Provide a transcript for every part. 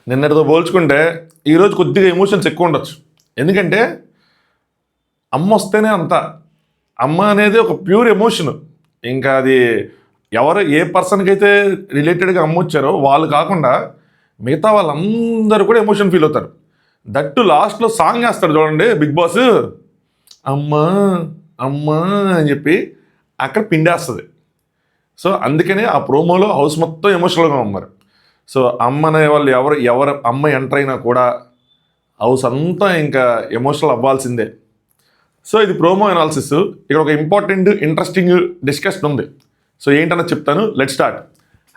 నిన్నటితో పోల్చుకుంటే ఈరోజు కొద్దిగా ఎమోషన్స్ ఎక్కువ ఉండొచ్చు. ఎందుకంటే అమ్మ వస్తేనే అంత అమ్మ అనేది ఒక ప్యూర్ ఎమోషన్. ఇంకా అది ఎవరు ఏ పర్సన్కి అయితే రిలేటెడ్గా అమ్మ వచ్చారో వాళ్ళు కాకుండా మిగతా వాళ్ళందరూ కూడా ఎమోషన్ ఫీల్ అవుతారు. దట్టు లాస్ట్లో సాంగ్ వేస్తాడు చూడండి బిగ్ బాస్, అమ్మా అమ్మా అని చెప్పి అక్కడ పిండేస్తుంది. సో అందుకనే ఆ ప్రోమోలో హౌస్ మొత్తం ఎమోషనల్గా ఉన్నారు. సో అమ్మ అనే వాళ్ళు ఎవరు అమ్మ ఎంటర్ అయినా కూడా హౌస్ అంతా ఇంకా ఎమోషనల్ అవ్వాల్సిందే. సో ఇది ప్రోమో అనాలిసిస్. ఇక్కడ ఒక ఇంపార్టెంట్ ఇంట్రెస్టింగ్ డిస్కషన్ ఉంది. సో ఏంటన్నది చెప్తాను. Let start.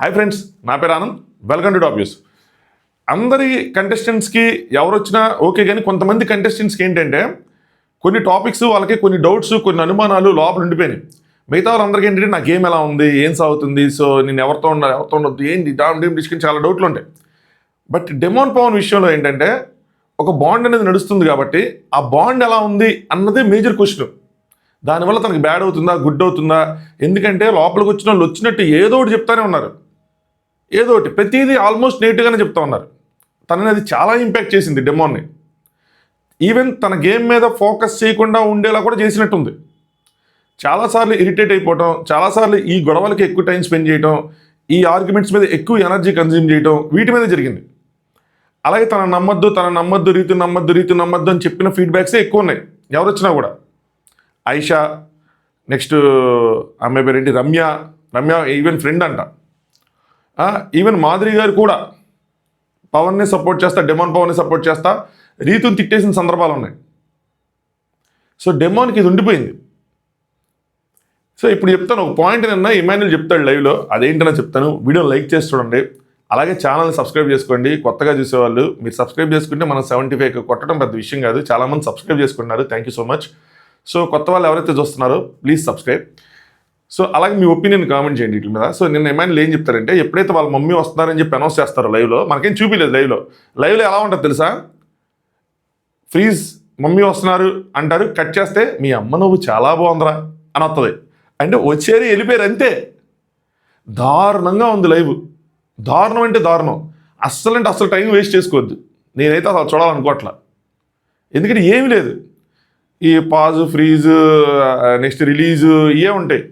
హాయ్ ఫ్రెండ్స్, నా పేరు Anand. Welcome to top news. అందరి కంటెస్టెంట్స్కి ఎవరు వచ్చినా ఓకే, కానీ కొంతమంది కంటెస్టెంట్స్కి ఏంటంటే కొన్ని టాపిక్స్ వాళ్ళకి కొన్ని డౌట్స్ కొన్ని అనుమానాలు లోపల ఉండిపోయినాయి. మిగతా వాళ్ళందరికీ ఏంటంటే నా గేమ్ ఎలా ఉంది, ఏం సాగుతుంది, సో నేను ఎవరితో ఉండొద్దు, ఏంటి డామ్ డిస్కషన్, చాలా డౌట్లు ఉంటాయి. బట్ డెమోన్ పవన్ విషయంలో ఏంటంటే ఒక బాండ్ అనేది నడుస్తుంది కాబట్టి ఆ బాండ్ ఎలా ఉంది అన్నదే మేజర్ క్వశ్చన్. దానివల్ల తనకి బ్యాడ్ అవుతుందా గుడ్ అవుతుందా? ఎందుకంటే లోపలికి వచ్చిన వాళ్ళు వచ్చినట్టు ఏదో ఒకటి చెప్తానే ఉన్నారు. ఏదో ఒకటి ప్రతిదీ ఆల్మోస్ట్ నెగిటివ్గానే చెప్తా ఉన్నారు. తనని అది చాలా ఇంపాక్ట్ చేసింది డెమోన్ని. ఈవెన్ తన గేమ్ మీద ఫోకస్ చేయకుండా ఉండేలా కూడా చేసినట్టుంది. చాలాసార్లు ఇరిటేట్ అయిపోవటం, చాలాసార్లు ఈ గొడవలకి ఎక్కువ టైం స్పెండ్ చేయటం, ఈ ఆర్గ్యుమెంట్స్ మీద ఎక్కువ ఎనర్జీ కన్జ్యూమ్ చేయటం, వీటి మీద జరిగింది. అలాగే తన నమ్మద్దు రీతి నమ్మద్దు అని చెప్పిన ఫీడ్బ్యాక్సే ఎక్కువ ఉన్నాయి ఎవరు వచ్చినా కూడా. ఐషా, నెక్స్ట్ ఆమె పేరేంటి రమ్య ఈవెన్ ఫ్రెండ్ అంట. ఈవెన్ మాధురి గారు కూడా పవన్ని సపోర్ట్ చేస్తా, డెమోన్ పవన్ని సపోర్ట్ చేస్తా, రీతుని తిట్టేసిన సందర్భాలు ఉన్నాయి. సో డెమోన్కి ఇది ఉండిపోయింది. సో ఇప్పుడు చెప్తాను ఒక పాయింట్. నిన్న ఇమాన్యుల్ చెప్తాడు లైవ్లో, అదేంటనే చెప్తాను. వీడియోని లైక్ చేసి చూడండి, అలాగే ఛానల్ని సబ్స్క్రైబ్ చేసుకోండి. కొత్తగా చూసేవాళ్ళు మీరు సబ్స్క్రైబ్ చేసుకుంటే మనం 75 కొట్టడం పెద్ద విషయం కాదు. చాలామంది సబ్స్క్రైబ్ చేసుకున్నారు, thank you so much. So కొత్త వాళ్ళు ఎవరైతే చూస్తున్నారో ప్లీజ్ సబ్స్క్రైబ్. సో అలాగే మీ ఒపీనియన్ కామెంట్ చేయండి వీటి మీద. సో నిన్న ఇమాన్యుల్ ఏం చెప్తారంటే, ఎప్పుడైతే వాళ్ళ మమ్మీ వస్తున్నారని చెప్పి అనౌన్స్ చేస్తారో లైవ్లో, మనకేం చూపించలేదు లైవ్లో ఎలా ఉంటుంది తెలుసా? ఫ్రీజ్ మమ్మీ వస్తున్నారు అంటారు, కట్ చేస్తే మీ అమ్మ నువ్వు చాలా బాగుందిరా అని వస్తుంది. అంటే వచ్చేది వెళ్ళిపోయారు అంతే. దారుణంగా ఉంది లైవ్. దారుణం అంటే దారుణం. అస్సలు టైం వేస్ట్ చేసుకోవద్దు. నేనైతే అసలు చూడాలనుకోవట్లా. ఎందుకంటే ఏమీ లేదు. ఈ పాజ్ ఫ్రీజ్ నెక్స్ట్ రిలీజు ఇవే ఉంటాయి.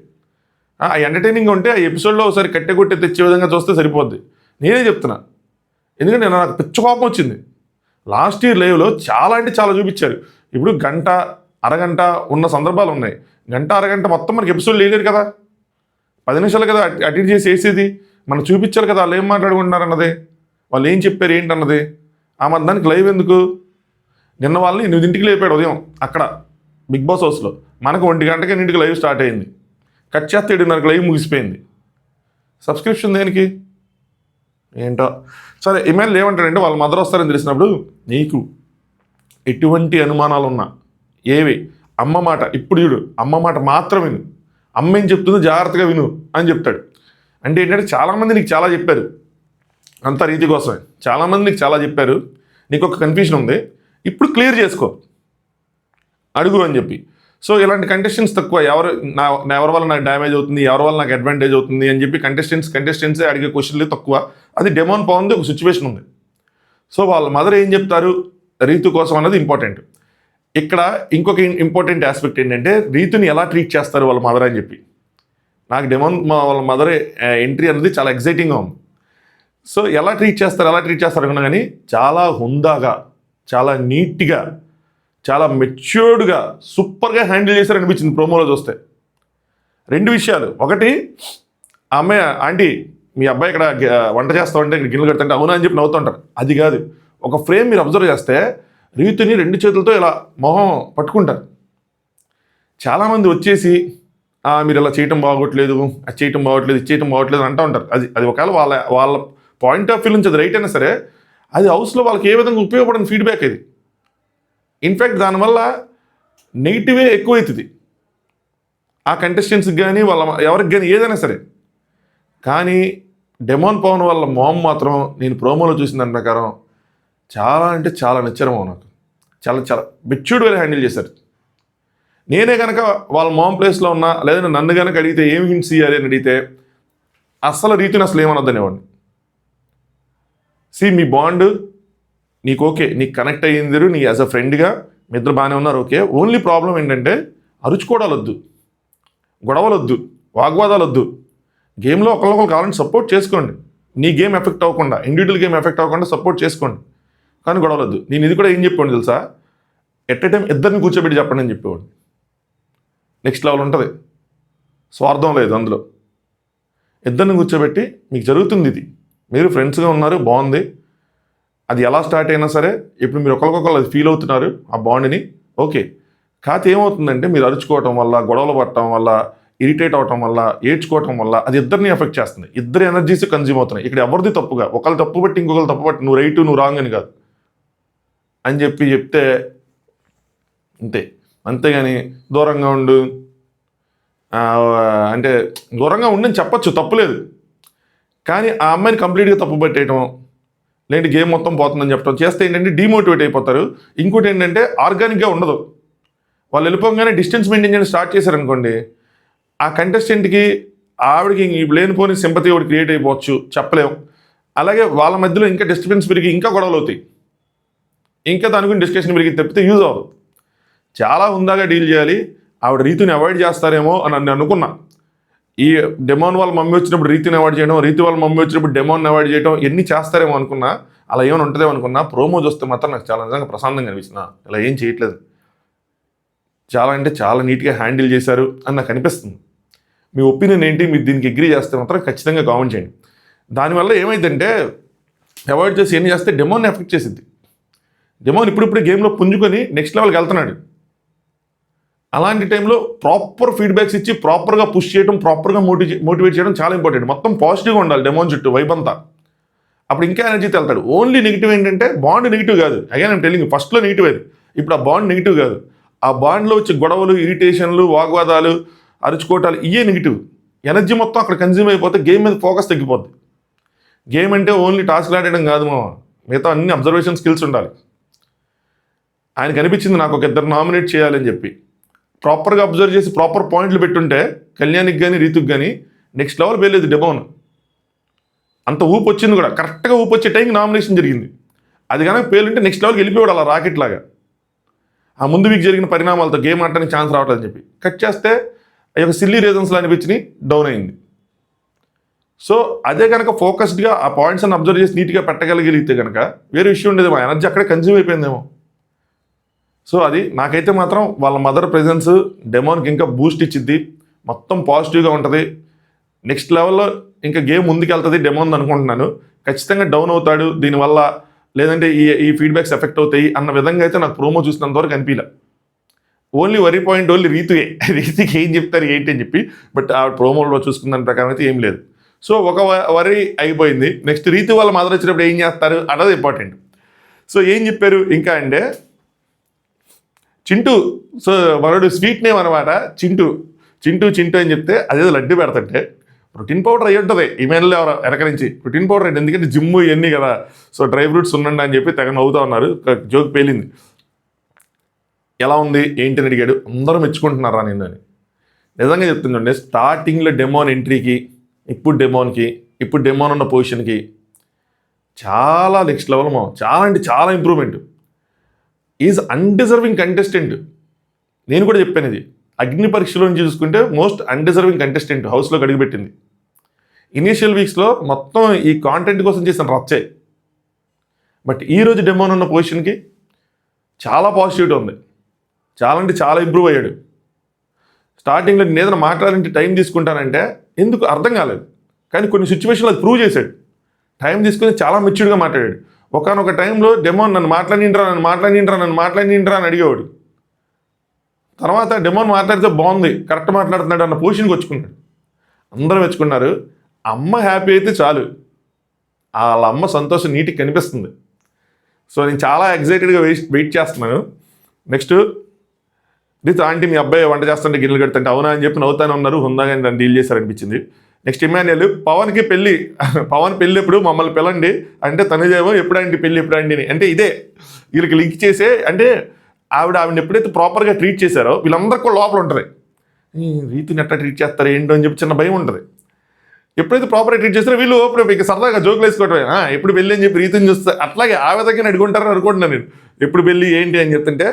ఆ ఎంటర్టైనింగ్ ఉంటే ఆ ఎపిసోడ్లో ఒకసారి కట్టె తెచ్చే విధంగా చూస్తే సరిపోద్ది. నేనే చెప్తున్నా. ఎందుకంటే నాకు పిచ్చ కోపం వచ్చింది. లాస్ట్ ఇయర్ లైవ్లో చాలా అంటే చాలా చూపించారు. ఇప్పుడు గంట అరగంట ఉన్న సందర్భాలు ఉన్నాయి. గంట అరగంట మొత్తం మనకి ఎపిసోడ్ లేదు కదా, 10 నిమిషాలు కదా అటు చేసి వేసేది. మనం చూపించాలి కదా వాళ్ళు ఏం మాట్లాడుకుంటున్నారు అన్నది, వాళ్ళు ఏం చెప్పారు ఏంటన్నది. ఆ దానికి లైవ్ ఎందుకు? నిన్న వాళ్ళని 8ంటికి లేపాడు ఉదయం అక్కడ బిగ్ బాస్ హౌస్లో. మనకు 1 గంటకి 2ంటికి లైవ్ స్టార్ట్ అయింది. కట్ చేస్తే 7:30కి లైవ్ ముగిసిపోయింది. సబ్స్క్రిప్షన్ దేనికి ఏంటో. సరే, ఇమాన్యుల్ ఏమంటాడంటే వాళ్ళ మదర్ వస్తారని తెలిసినప్పుడు నీకు ఎటువంటి అనుమానాలు ఉన్నా ఏవి అమ్మ మాట ఇప్పుడు చూడు, అమ్మ మాట మాత్రం విను, అమ్మ ఏం చెప్తుందో జాగ్రత్తగా విను అని చెప్తాడు. అంటే ఏంటంటే చాలామంది నీకు చాలా చెప్పారు, అంత రీతి కోసమే చాలామంది నీకు చాలా చెప్పారు, నీకు ఒక కన్ఫ్యూజన్ ఉంది, ఇప్పుడు క్లియర్ చేసుకో అడుగు అని చెప్పి. సో ఇలాంటి కంటెస్టెంట్స్ తక్కువ. ఎవరి వల్ల నాకు డ్యామేజ్ అవుతుంది, ఎవరి వల్ల నాకు అడ్వాంటేజ్ అవుతుంది అని చెప్పి కంటెస్టెంట్సే అడిగే క్వశ్చన్లు తక్కువ. అది డెమోన్ పవన్ది ఒక సిచ్యువేషన్ ఉంది. సో వాళ్ళ మదర్ ఏం చెప్తారు రీతు కోసం అన్నది ఇంపార్టెంట్. ఇక్కడ ఇంకొక ఇంపార్టెంట్ ఆస్పెక్ట్ ఏంటంటే రీతుని ఎలా ట్రీట్ చేస్తారు వాళ్ళ మదర్ అని చెప్పి. నాకు వాళ్ళ మదర్ ఎంట్రీ అనేది చాలా ఎగ్జైటింగ్గా ఉంది. సో ఎలా ట్రీట్ చేస్తారు అనుకున్నా కానీ చాలా హుందాగా, చాలా నీట్గా, చాలా మెచ్యూర్డ్గా, సూపర్గా హ్యాండిల్ చేశారు అనిపించింది ప్రోమోలో చూస్తే. 2 విషయాలు. ఒకటి, అమ్మాయి ఆంటీ మీ అబ్బాయి ఇక్కడ వంట చేస్తామంటే ఇక్కడ గిన్నెలు కడుతుంటే అవునా అని చెప్పి నవ్వుతుంటారు. అది కాదు, ఒక ఫ్రేమ్ మీరు అబ్జర్వ్ చేస్తే రీతుని 2 చేతులతో ఇలా మొహం పట్టుకుంటారు. చాలామంది వచ్చేసి మీరు ఇలా చేయటం బాగోట్లేదు, అది చేయటం బాగోట్లేదు, ఇది చేయటం బాగోట్లేదు అంటూ ఉంటారు. అది ఒకవేళ వాళ్ళ పాయింట్ ఆఫ్ వ్యూ నుంచి అది రైట్ అయినా సరే, అది హౌస్లో వాళ్ళకి ఏ విధంగా ఉపయోగపడిన ఫీడ్బ్యాక్ ఇది. ఇన్ఫ్యాక్ట్ దానివల్ల నెగిటివే ఎక్కువవుతుంది ఆ కంటెస్టెంట్స్కి కానీ వాళ్ళ ఎవరికి కానీ ఏదైనా సరే. కానీ డెమోన్ పవన్ వాళ్ళ మామ్ మాత్రం నేను ప్రోమోలో చూసిన దాని ప్రకారం చాలా అంటే చాలా నచ్చారు. నాకు చాలా మెచ్యూర్డ్ వేరే హ్యాండిల్ చేశారు. నేనే కనుక వాళ్ళ మామ్ ప్లేస్లో ఉన్నా, లేదంటే నన్ను కనుక అడిగితే ఏం హింట్స్ ఇవ్వాలి అని అడిగితే అసలు రీతిని అసలు ఏమనొద్దనేవాడిని. మీ బాండ్ నీకు ఓకే, నీకు కనెక్ట్ అయ్యింది, నీ యాజ్ అ ఫ్రెండ్గా మీ ఇద్దరు బాగానే ఉన్నారు, ఓకే. ఓన్లీ ప్రాబ్లం ఏంటంటే అరుచుకోవడాలు వద్దు, గొడవలు వద్దు, వాగ్వాదాలు వద్దు. గేమ్లో ఒకరికొకరు కావాలంటే సపోర్ట్ చేసుకోండి, నీ గేమ్ ఎఫెక్ట్ అవ్వకుండా, ఇండివిజువల్ గేమ్ ఎఫెక్ట్ అవ్వకుండా సపోర్ట్ చేసుకోండి, కానీ గొడవలు వద్దు. నేను ఇది కూడా ఏం చెప్పాను తెలుసా, ఎట్ ఎ టైం ఇద్దరిని కూర్చోబెట్టి చెప్పండి అని చెప్పేవాడు. నెక్స్ట్ లెవెల్ ఉంటుంది, స్వార్థం లేదు అందులో. ఇద్దరిని కూర్చోబెట్టి మీకు జరుగుతుంది ఇది, మీరు ఫ్రెండ్స్గా ఉన్నారు, బాగుంది, అది ఎలా స్టార్ట్ అయినా సరే ఇప్పుడు మీరు ఒకరికొకరు అది ఫీల్ అవుతున్నారు ఆ బాండ్ని, ఓకే. కాకపోతే ఏమవుతుందంటే మీరు అరుచుకోవటం వల్ల, గొడవలు పడటం వల్ల, ఇరిటేట్ అవటం వల్ల, ఏడ్చుకోవటం వల్ల అది ఇద్దరిని ఎఫెక్ట్ చేస్తుంది, ఇద్దరు ఎనర్జీస్ కన్జ్యూమ్ అవుతున్నాయి. ఇక్కడ ఎవరిది తప్పుగా, ఒకళ్ళు తప్పు బట్టి ఇంకొకరు తప్పు బట్టి నువ్వు రైట్ నువ్వు రాంగ్ అని కాదు అని చెప్తే అంతే. అంతేగాని దూరంగా ఉండు అంటే దూరంగా ఉండని చెప్పచ్చు, తప్పులేదు. కానీ ఆ అమ్మాయిని కంప్లీట్గా తప్పు పట్టేయటం, లేదంటే గేమ్ మొత్తం పోతుందని చెప్పడం చేస్తే ఏంటంటే డీమోటివేట్ అయిపోతారు. ఇంకోటి ఏంటంటే ఆర్గానిక్గా ఉండదు. వాళ్ళు వెళ్ళిపోగానే డిస్టెన్స్ మెయింటైన్ చేయడం స్టార్ట్ చేశారనుకోండి, ఆ కంటెస్టెంట్కి ఆవిడకి లేనిపోని సింపతి ఒకటి క్రియేట్ అయిపోవచ్చు, చెప్పలేం. అలాగే వాళ్ళ మధ్యలో ఇంకా డిస్టర్బెన్స్ పెరిగి ఇంకా గొడవలు అవుతాయి, ఇంకా దాని గురించి డిస్కషన్ పెరిగి తప్పితే యూజ్ అవ్వదు. చాలా హుందాగా డీల్ చేయాలి. ఆవిడ రీతిని అవాయిడ్ చేస్తారేమో అని నేను అనుకున్నా. ఈ డెమోన్ వాళ్ళ మమ్మీ వచ్చినప్పుడు రీతిని అవాయిడ్ చేయడం, రీతి వాళ్ళ మమ్మీ వచ్చినప్పుడు డెమోన్ అవాయిడ్ చేయడం, ఎన్ని చేస్తారేమో అనుకున్నా. అలా ఏమైనా ఉంటుందేమో అనుకున్నా. ప్రోమో చూస్తే మాత్రం నాకు చాలా నిజంగా ప్రశాంతంగా అనిపిస్తున్నా. ఇలా ఏం చేయట్లేదు, చాలా అంటే చాలా నీట్గా హ్యాండిల్ చేశారు అని నాకు అనిపిస్తుంది. మీ ఒపీనియన్ ఏంటి, మీరు దీనికి అగ్రీ చేస్తే మాత్రం ఖచ్చితంగా కామెంట్ చేయండి. దానివల్ల ఏమైందంటే అవాయిడ్ చేసి ఏం చేస్తే డెమోన్ ఎఫెక్ట్ చేసింది. డెమోన్ ఇప్పుడిప్పుడు గేమ్లో పుంజుకొని నెక్స్ట్ లెవెల్కి వెళ్తున్నాడు. అలాంటి టైంలో ప్రాపర్ ఫీడ్బ్యాక్స్ ఇచ్చి ప్రాపర్గా పుష్ చేయడం, ప్రాపర్గా మోటివేట్ చేయడం చాలా ఇంపార్టెంట్. మొత్తం పాజిటివ్గా ఉండాలి డెమోన్ చుట్టూ వైబ్ అంతా. అప్పుడు ఇంకా ఎనర్జీతో వెళ్తాడు. ఓన్లీ నెగిటివ్ ఏంటంటే బాండ్ నెగిటివ్ కాదు. అగైన్ ఐమ్ టెల్లింగ్, ఫస్ట్లో నెగిటివ్ అది, ఇప్పుడు ఆ బాండ్ నెగిటివ్ కాదు. ఆ బాండ్లో వచ్చే గొడవలు, ఇరిటేషన్లు, వాగ్వాదాలు, అరుచుకోవటాలు ఇవే నెగిటివ్. ఎనర్జీ మొత్తం అక్కడ కన్జ్యూమ్ అయిపోతే గేమ్ మీద ఫోకస్ తగ్గిపోద్ది. గేమ్ అంటే ఓన్లీ టాస్క్ ఆడడం కాదు మామ, మిగతా అన్ని అబ్జర్వేషన్ స్కిల్స్ ఉండాలి. ఆయనకు అనిపించింది నాకు ఒక ఇద్దరు నామినేట్ చేయాలని చెప్పి, ప్రాపర్గా అబ్జర్వ్ చేసి ప్రాపర్ పాయింట్లు పెట్టుంటే కళ్యాణికి కానీ రీతుకి కానీ నెక్స్ట్ లెవెల్ వెళ్ళేది డెమోన్. అంత ఊపు వచ్చింది కూడా, కరెక్ట్గా ఊపు వచ్చే టైంకి నామినేషన్ జరిగింది. అది కనుక పేలుంటే నెక్స్ట్ లెవెల్కి వెళ్ళిపోయాడు అలా రాకెట్ లాగా. ఆ ముందు వీక్ జరిగిన పరిణామాలతో గేమ్ ఆడటానికి ఛాన్స్ రావట్లేదని చెప్పి కట్ చేస్తే ఆ యొక్క సిల్లీ రీజన్స్లో అనిపించినాయి, డౌన్ అయింది. సో అదే కనుక ఫోకస్డ్గా ఆ పాయింట్స్ అని అబ్జర్వ్ చేసి నీట్గా పెట్టగలిగితే కనుక వేరే విషయం ఉండేది, మా ఎనర్జీ అక్కడే కన్జ్యూమ్ అయిపోయిందేమో. సో అది నాకైతే మాత్రం వాళ్ళ మదర్ ప్రెజెన్స్ డెమోన్కి ఇంకా బూస్ట్ ఇచ్చిద్ది, మొత్తం పాజిటివ్గా ఉంటుంది. నెక్స్ట్ లెవెల్లో ఇంకా గేమ్ ముందుకు వెళ్తుంది డెమోన్ అనుకుంటున్నాను. ఖచ్చితంగా డౌన్ అవుతాడు దీనివల్ల, లేదంటే ఈ ఫీడ్బ్యాక్స్ ఎఫెక్ట్ అవుతాయి అన్న విధంగా అయితే నాకు ప్రోమో చూసినంతవరకు అనిపించలే. ఓన్లీ వరీ పాయింట్ ఓన్లీ రీతికి ఏం చెప్తారు ఏంటి అని చెప్పి, బట్ ఆ ప్రోమోలో చూసుకున్న దాని ప్రకారం అయితే ఏం లేదు. సో ఒక వరీ అయిపోయింది. నెక్స్ట్ రీతి వాళ్ళ మదర్ వచ్చినప్పుడు ఏం చేస్తారు అన్నది ఇంపార్టెంట్. సో ఏం చెప్పారు ఇంకా అంటే చింటూ, సో మనడు స్వీట్ నేమ్ అనమాట, చింటూ అని చెప్తే అదేదో లడ్డు పెడతంటే ప్రోటీన్ పౌడర్ అయ్యి ఉంటుంది ఈమెయిల్లో ఎవరు వెనక నుంచి ప్రోటీన్ పౌడర్ అంటే, ఎందుకంటే జిమ్ ఇవన్నీ కదా, సో డ్రై ఫ్రూట్స్ ఉండండి అని చెప్పి తెగ నవ్వుతూ ఉన్నారు. జోక్ పేలింది. ఎలా ఉంది ఏంటి అని అడిగాడు, అందరూ మెచ్చుకుంటున్నారా నేను అని. నిజంగా చెప్తుందండి, స్టార్టింగ్లో డెమోన్ ఎంట్రీకి ఇప్పుడు డెమోన్ ఉన్న పొజిషన్కి చాలా నెక్స్ట్ లెవెల్ చాలా అంటే చాలా ఇంప్రూవ్మెంట్. Is undeserving contestant. నేను కూడా చెప్పాను, ఇది అగ్ని పరీక్షలో నుంచి చూసుకుంటే మోస్ట్ అన్డిజర్వింగ్ కంటెస్టెంట్ హౌస్లోకి అడుగుపెట్టింది. ఇనీషియల్ వీక్స్లో మొత్తం ఈ కాంటెంట్ కోసం చేసిన రచ్చే. బట్ ఈరోజు డెమోన్ ఉన్న పొజిషన్కి చాలా పాజిటివిటీ ఉంది, చాలా అంటే చాలా ఇంప్రూవ్ అయ్యాడు. స్టార్టింగ్లో నేను ఏదైనా మాట్లాడాలంటే టైం తీసుకుంటానంటే ఎందుకు అర్థం కాలేదు, కానీ కొన్ని సిచ్యువేషన్లో అది ప్రూవ్ చేశాడు. టైం తీసుకుని చాలా మెచ్యూర్డ్గా మాట్లాడాడు. ఒకనొక టైంలో డెమోన్ నన్ను మాట్లాడిండ్రా అని అడిగేవాడు. తర్వాత డెమోన్ మాట్లాడితే బాగుంది, కరెక్ట్ మాట్లాడుతున్నాడు అన్న పొజిషన్కి వచ్చుకున్నాడు. అందరూ మెచ్చుకున్నారు. అమ్మ హ్యాపీ అయితే చాలు, వాళ్ళ అమ్మ సంతోషం నీటికి కనిపిస్తుంది. సో నేను చాలా ఎగ్జైటెడ్గా వెయిట్ చేస్తున్నాను. నెక్స్ట్ రీతు ఆంటీ మీ అబ్బాయి వంట చేస్తుంటే గిన్నెలు కడుతుంటే అవునా అని చెప్పి నవ్వుతానే ఉన్నారు, హుందాగా దాన్ని డీల్ చేశారనిపించింది. నెక్స్ట్ ఇమాన్యుయల్, పవన్ పెళ్ళి ఎప్పుడు మమ్మల్ని పిల్లండి అంటే తనుజేమో ఎప్పుడండి పెళ్ళి ఎప్పుడండి అంటే ఇదే వీళ్ళకి లింక్ చేసే, అంటే ఆవిడని ఎప్పుడైతే ప్రాపర్గా ట్రీట్ చేశారో వీళ్ళందరికీ లోపల ఉంటుంది రీతిని ఎట్లా ట్రీట్ చేస్తారు ఏంటో అని చెప్పి చిన్న భయం ఉంటుంది. ఎప్పుడైతే ప్రాపర్ ట్రీట్ చేస్తారో వీళ్ళు ఓపెన్ ఇక సరదాగా జోకులు వేసుకోవటమే ఎప్పుడు పెళ్ళి అని చెప్పి రీతిని చూస్తే అట్లాగే ఆ విధంగా అడుగుంటారని అనుకుంటున్నాను నేను. ఎప్పుడు పెళ్ళి ఏంటి అని చెప్తుంటే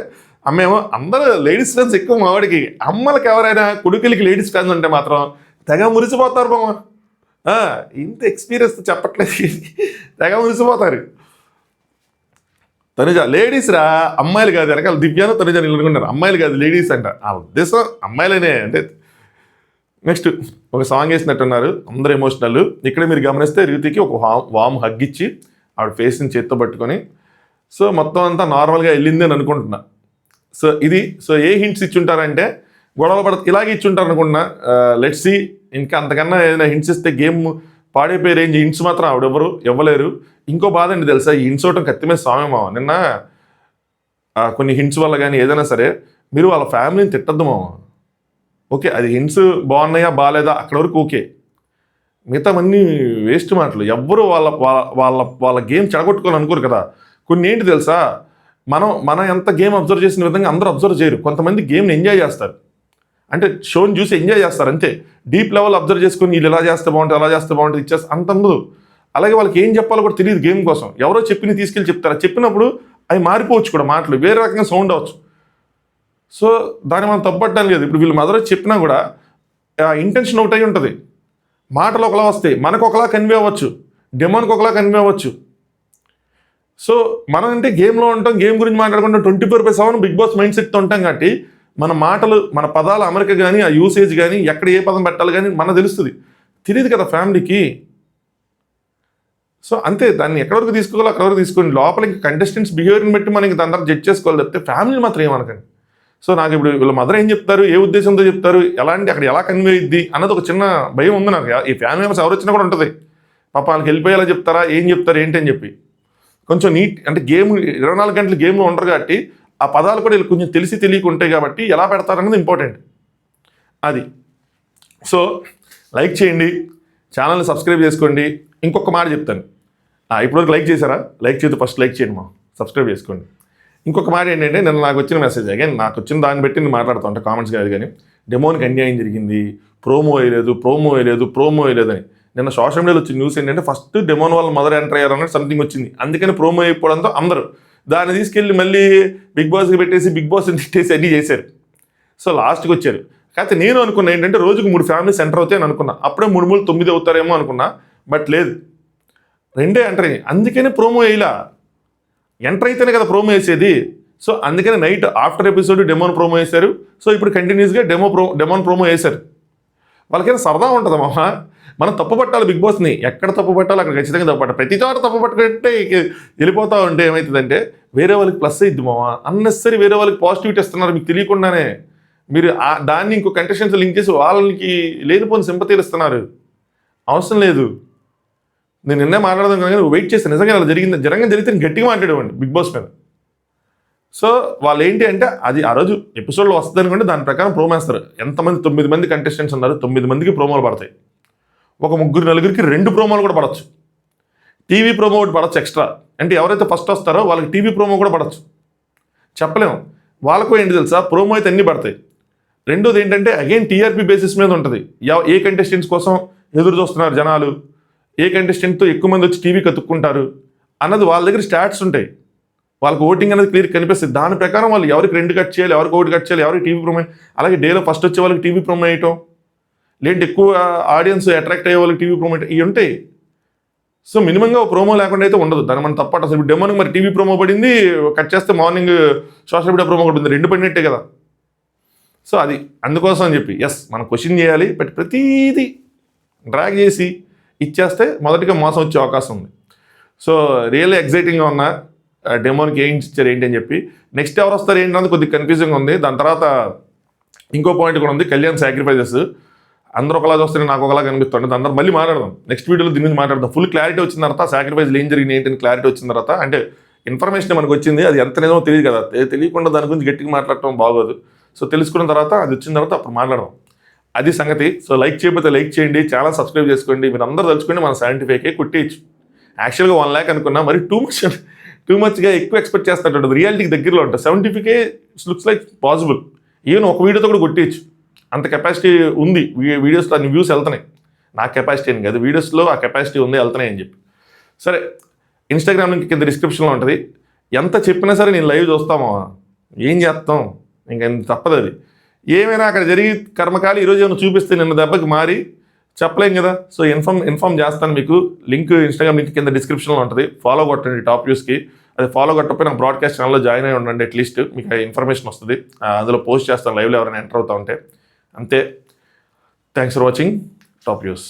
అమ్మేమో అందరూ లేడీస్ ఫ్రెండ్స్ ఎక్కువ మావాడికి. అమ్మలకి ఎవరైనా కొడుకులకి లేడీస్ ఫ్రెండ్స్ ఉంటే మాత్రం తెగ మురిసిపోతారు మామ. ఇంత ఎక్స్పీరియన్స్ చెప్పట్లేదు, తెగ మురిసిపోతారు. తనుజ లేడీస్ రా, అమ్మాయిలు కాదు. వెనకాల దివ్యాను తనుజ నిలనుకున్నారు, అమ్మాయిలు కాదు లేడీస్ అంట. ఆ ఉద్దేశం అమ్మాయిలనే అంటే. నెక్స్ట్ ఒక సాంగ్ వేసినట్టున్నారు అందరు ఎమోషనల్. ఇక్కడ మీరు గమనిస్తే రీతికి ఒక వామ్ హగ్ ఇచ్చి ఆవిడ ఫేస్ని చేత్తో పట్టుకొని సో మొత్తం అంతా నార్మల్గా వెళ్ళింది అని అనుకుంటున్నా. సో ఇది ఏ హింట్స్ ఇచ్చుంటారంటే గొడవలు ఇలాగే ఇచ్చుంటారు అనుకుంటున్నా. Let's see. ఇంకా అంతకన్నా ఏదైనా హింట్స్ ఇస్తే గేమ్ పాడైపోయే రేంజ్ హింట్స్ మాత్రం ఆవిడెవరు ఇవ్వలేరు. ఇంకో బాధ అండి తెలుసా, ఈ హింట్స్ అవటం కత్తి మీద స్వామి మావ. నిన్న కొన్ని హింట్స్ వల్ల కానీ ఏదైనా సరే మీరు వాళ్ళ ఫ్యామిలీని తిట్టద్దు మావ. ఓకే, అది హింట్స్ బాగున్నాయా బాగాలేదా అక్కడ వరకు ఓకే, మిగతావన్నీ వేస్ట్ మాటలు. ఎవ్వరు వాళ్ళ వాళ్ళ వాళ్ళ గేమ్ చెడగొట్టుకోవాలని అనుకోరు కదా. కొన్ని ఏంటి తెలుసా, మనం ఎంత గేమ్ అబ్జర్వ్ చేసిన విధంగా అందరూ అబ్జర్వ్ చేయరు. కొంతమంది గేమ్ని ఎంజాయ్ చేస్తారు, అంటే షోని చూసి ఎంజాయ్ చేస్తారు అంతే. డీప్ లెవెల్ అబ్జర్వ్ చేసుకుని వీళ్ళు ఇలా చేస్తే బాగుంటుంది అలా చేస్తే బాగుంటుంది ఇచ్చేస్తే అంత ఉండదు. అలాగే వాళ్ళకి ఏం చెప్పాలో కూడా తెలియదు గేమ్ కోసం. ఎవరో చెప్పిన తీసుకెళ్ళి చెప్తారు, చెప్పినప్పుడు అవి మారిపోవచ్చు కూడా, మాటలు వేరే రకంగా సౌండ్ అవ్వచ్చు. సో దాన్ని మనం తప్పట్టడానికి లేదు. ఇప్పుడు వీళ్ళు మదర్ చెప్పినా కూడా ఇంటెన్షన్ ఒకటి అయి ఉంటుంది. మాటలు ఒకలా వస్తాయి, మనకు ఒకలా కన్వే అవ్వచ్చు, డెమోన్కి ఒకలా కన్వే అవ్వచ్చు. సో మనం అంటే గేమ్లో ఉంటాం, గేమ్ గురించి మాట్లాడుకుంటాం, 24/7 బిగ్ బాస్ మైండ్ సెట్తో ఉంటాం. కాబట్టి మన మాటలు మన పదాల అమరిక కానీ ఆ యూసేజ్ కానీ ఎక్కడ ఏ పదం పెట్టాలి కానీ మనకు తెలుస్తుంది. తెలియదు కదా ఫ్యామిలీకి. సో అంతే, దాన్ని ఎక్కడి వరకు తీసుకోవాలో అక్కడ వరకు తీసుకోండి. లోపల ఇంకా కంటెస్టెంట్స్ బిహేవియర్ని బట్టి మనకి దాని తర్వాత జడ్జ్ చేసుకోవాలి తప్పితే ఫ్యామిలీ మాత్రం ఏమనకండి. సో నాకు ఇప్పుడు వీళ్ళ మదర్ ఏం చెప్తారు, ఏ ఉద్దేశంతో చెప్తారు, ఎలాంటి అక్కడ ఎలా కన్వే అయ్యిద్ది అన్నది ఒక చిన్న భయం ఉంది నాకు. ఈ ఫ్యామిలీ మెంబర్స్ ఎవరు వచ్చినా కూడా ఉంటుంది, పాప వాళ్ళకి వెళ్ళిపోయేలా చెప్తారా, ఏం చెప్తారు ఏంటి అని చెప్పి. కొంచెం నీట్ అంటే గేమ్ 24 గంటలు గేమ్లో ఉండరు కాబట్టి ఆ పదాలు కూడా వీళ్ళు కొంచెం తెలిసి తెలియక ఉంటాయి కాబట్టి ఎలా పెడతారన్నది ఇంపార్టెంట్. అది. సో లైక్ చేయండి, ఛానల్ని సబ్స్క్రైబ్ చేసుకోండి. ఇంకొక మాట చెప్తాను, ఇప్పటివరకు లైక్ చేశారా? లైక్ చేస్తే ఫస్ట్ లైక్ చేయండి, సబ్స్క్రైబ్ చేసుకోండి. ఇంకొక మాట ఏంటంటే నిన్న నాకు వచ్చిన మెసేజ్, అగైన్ నాకు వచ్చిన దాన్ని బట్టి నేను మాట్లాడుతూ ఉంటాను కామెంట్స్ కాదు కానీ, డెమోన్కి అన్యాయం జరిగింది, ప్రోమో వేయలేదు అని. నిన్న సోషల్ మీడియాలో వచ్చిన న్యూస్ ఏంటంటే ఫస్ట్ డెమోన్ వాళ్ళ మదర్ ఎంటర్ అయ్యారు అన్నట్టు సంథింగ్ వచ్చింది. అందుకని ప్రోమో అయిపోవడంతో అందరూ దాన్ని తీసుకెళ్ళి మళ్ళీ బిగ్ బాస్కి పెట్టేసి బిగ్ బాస్ని తిట్టేసి అన్నీ చేశారు. సో లాస్ట్కి వచ్చారు. కాకపోతే నేను అనుకున్నా ఏంటంటే రోజుకు 3 ఫ్యామిలీస్ ఎంటర్ అవుతాయని అనుకున్నా. అప్పుడే 3 9 అవుతారేమో అనుకున్నా, బట్ లేదు, 2 ఎంటర్ అయ్యాయి. అందుకని ప్రోమో వేయలా, ఎంటర్ అయితేనే కదా ప్రోమో వేసేది. సో అందుకని night after episode demon promo వేశారు. సో ఇప్పుడు కంటిన్యూస్గా డెమోన్ ప్రోమో వేశారు. వాళ్ళకైనా సరదా ఉంటుంది మామ. మనం తప్పు పట్టాలి బిగ్ బాస్ని, ఎక్కడ తప్పు పట్టాలి అక్కడ ఖచ్చితంగా తప్పు పట్టాలి. ప్రతి చోట తప్పు పట్టుకుంటే వెళ్ళిపోతూ ఉంటే ఏమవుతుందంటే వేరే వాళ్ళకి ప్లస్ అయ్యిద్ది మామ. అన్నెసరీ వేరే వాళ్ళకి పాజిటివిటీ ఇస్తున్నారు మీకు తెలియకుండానే. మీరు దాన్ని ఇంకో కంటెస్టెంట్స్ లింక్ చేసి వాళ్ళకి లేనిపోని సింపతీలు ఇస్తున్నారు, అవసరం లేదు. నేను నిన్నే మాట్లాడదాం కానీ వెయిట్ చేస్తాను, నిజంగా అలా జరిగితే గట్టిగా మాట్లాడేవాడిని బిగ్ బాస్ మీద. సో వాళ్ళు ఏంటి అంటే అది ఆ రోజు ఎపిసోడ్లో వస్తుంది అనుకుంటే దాని ప్రకారం ప్రోమో వేస్తారు. ఎంతమంది 9 మంది కంటెస్టెంట్స్ ఉన్నారు, 9 మందికి ప్రోమోలు పడతాయి. ఒక 3 4 2 ప్రోమోలు కూడా పడవచ్చు. టీవీ ప్రోమో ఒకటి పడవచ్చు ఎక్స్ట్రా, అంటే ఎవరైతే ఫస్ట్ వస్తారో వాళ్ళకి టీవీ ప్రోమో కూడా పడవచ్చు, చెప్పలేము. వాళ్ళకు ఏంటి తెలుసా, ప్రోమో అయితే అన్నీ పడతాయి. రెండోది ఏంటంటే అగైన్ టీఆర్పీ బేసిస్ మీద ఉంటుంది. ఏ కంటెస్టెంట్స్ కోసం ఎదురు చూస్తున్నారు జనాలు, ఏ కంటెస్టెంట్తో ఎక్కువ మంది వచ్చి టీవీ కతుక్కుంటారు అన్నది వాళ్ళ దగ్గర స్టాట్స్ ఉంటాయి. వాళ్ళకి ఓటింగ్ అనేది క్లియర్ కనిపిస్తుంది. దాని ప్రకారం వాళ్ళు ఎవరికి 2 కట్ చేయాలి, ఎవరికి 1 కట్ చేయాలి, ఎవరికి టీవీ ప్రోమో, అలాగే డేలో ఫస్ట్ వచ్చే వాళ్ళకి టీవీ ప్రోమో వేయటం, లేదంటే ఎక్కువ ఆడియన్స్ అట్రాక్ట్ అయ్యే వాళ్ళకి టీవీ ప్రోమో ఇవి ఉంటాయి. సో మినిమంగా ఒక ప్రోమో లేకుండా అయితే ఉండదు. దాన్ని మనం తప్పట. అసలు ఇప్పుడు డెమోనికి మరి టీవీ ప్రోమో పడింది, కట్ చేస్తే మార్నింగ్ సోషల్ మీడియా ప్రోమో పడింది, 2 పడినట్టే కదా. సో అది అందుకోసం అని చెప్పి మనం క్వశ్చన్ చేయాలి, బట్ ప్రతీది డ్రాగ్ చేసి ఇచ్చేస్తే మొదటిగా మోసం వచ్చే అవకాశం ఉంది. సో రియల్లీ ఎగ్జైటింగ్గా ఉన్న డెమోన్కి ఏం ఇచ్చారు ఏంటి అని చెప్పి. నెక్స్ట్ ఎవరు వస్తారు ఏంటి అన్నది కొద్దిగా కన్ఫ్యూజింగ్ ఉంది. దాని తర్వాత ఇంకో పాయింట్ కూడా ఉంది, కళ్యాణ్ సాక్రిఫైజెస్. అందరూ ఒకలా చూస్తే నాకు ఒకలా కనిపిస్తుంది. అందరూ మళ్ళీ మాట్లాడదాం, నెక్స్ట్ వీడియోలో దీని గురించి మాట్లాడదాం. ఫుల్ క్లారిటీ వచ్చిన తర్వాత సాక్రిఫైజ్లు ఏం జరిగింది ఏంటని క్లారిటీ వచ్చిన తర్వాత, అంటే ఇన్ఫర్మేషన్ మనకు వచ్చింది, అది ఎంత నిజమో తెలియదు కదా, తెలియకుండా దాని గురించి గట్టిగా మాట్లాడటం బాగోదు. సో తెలుసుకున్న తర్వాత అది వచ్చిన తర్వాత అప్పుడు మాట్లాడదాం, అది సంగతి. సో లైక్ చేయకపోతే లైక్ చేయండి, ఛానల్ సబ్స్క్రైబ్ చేసుకోండి. మీరు అందరూ తెలుసుకోండి, మన 75K కొట్టేయచ్చు. యాక్చువల్గా 1 lakh అనుకున్నా, మరి టూ మచ్గా ఎక్కువ ఎక్స్పెక్ట్ చేస్తున్నట్టు, రియాలిటీకి దగ్గరలో ఉంటుంది. 75K looks like possible. Even ఒక వీడియోతో కూడా కొట్టేయచ్చు, అంత కెపాసిటీ ఉంది. వీడియోస్లో అన్ని వ్యూస్ వెళ్తున్నాయి. నా కెపాసిటీ అని కాదు, వీడియోస్లో ఆ కెపాసిటీ ఉంది, వెళ్తున్నాయి అని చెప్పి. సరే, ఇన్స్టాగ్రామ్ లింక్ కింద డిస్క్రిప్షన్లో ఉంటుంది. ఎంత చెప్పినా సరే నేను లైవ్ చూస్తామో, ఏం చేస్తాం, ఇంకా తప్పదు. అది ఏమైనా అక్కడ జరిగి కర్మకాలి ఈరోజు ఏమైనా చూపిస్తే నిన్న దెబ్బకి మారి చెప్పలేం కదా. సో ఇన్ఫామ్ చేస్తాను మీకు. లింక్ ఇన్స్టాగ్రామ్ లింక్ కింద డిస్క్రిప్షన్లో ఉంటుంది. ఫాలో కొట్టండి టాప్ వ్యూస్కి. అది ఫాలో కొట్టకపోయి నాకు బ్రాడ్కాస్ట్ ఛానల్లో జాయిన్ అయి ఉండండి. అట్లీస్ట్ మీకు ఇన్ఫర్మేషన్ వస్తుంది. అందులో పోస్ట్ చేస్తాను లైవ్లో ఎవరైనా ఎంటర్ అవుతా ఉంటే. అంతే. Thanks for watching top views.